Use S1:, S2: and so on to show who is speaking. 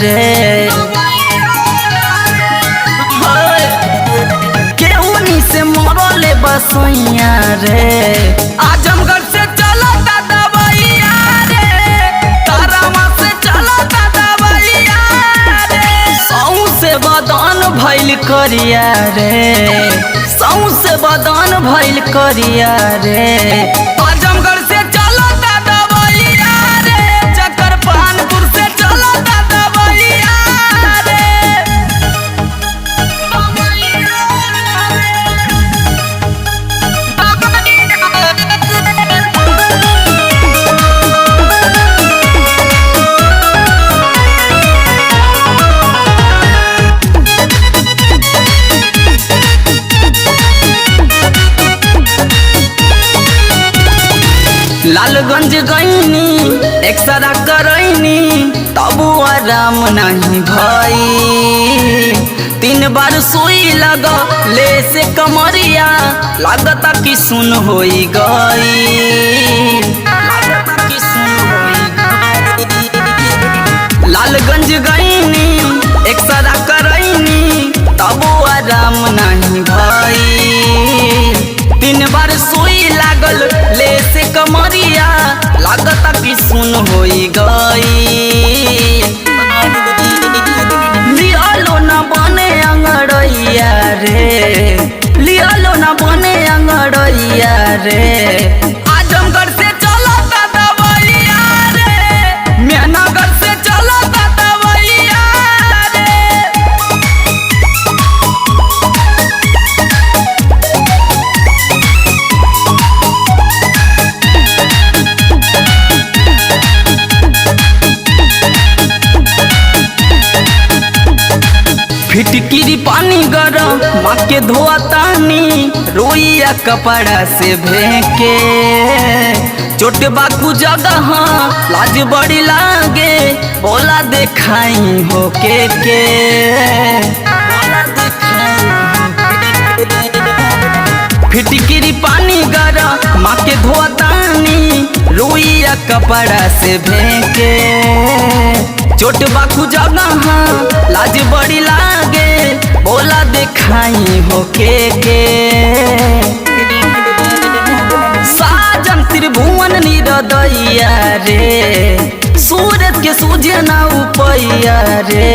S1: रे। केहूनी से मरले बसैया रे। आजमगढ़ से चलो दबैया रे, तारावा से चलो दबैया रे। सौ से बदन भइल करिया रे, सौ से बदन भइल करिया रे। आजमगढ़ से चलो दबैया रे, चकरपानपुर से चलो दबैया रे। लालगंज गईनी एक्सरा करैनी तबु आराम नहीं भई। 3 बार सुई लग ले से कमरिया लागता कि सुन होई गई। लालगंज गईनी एक्सरा करैनी तबु आराम नहीं भई। 3 बार सुई लागल ले से कमरिया लागता कि सुन होई गई। लियालो ना बने अंगड़ैया रे, लियालो ना बने अंगड़ैया रे। आजमगढ़ से चलो दबैया रे, मेहनगर से चलो दबैया रे। फिटकिरी पानी गरम माँ के धोआ तानी, रोइया कपड़ा से भेके। चोट बाकू जगह लाज बड़ी लागे, बोला देखाई हो के। फिटकिरी पानी गरम माँ के धोआ तानी, रोइया कपड़ा से भेके। चोट बाकू जगह लाज बड़ी लागे, बोला देखाई हो के। साजन त्रिभुवन निरदैया रे, सूरज के सूझे ना उपैया रे।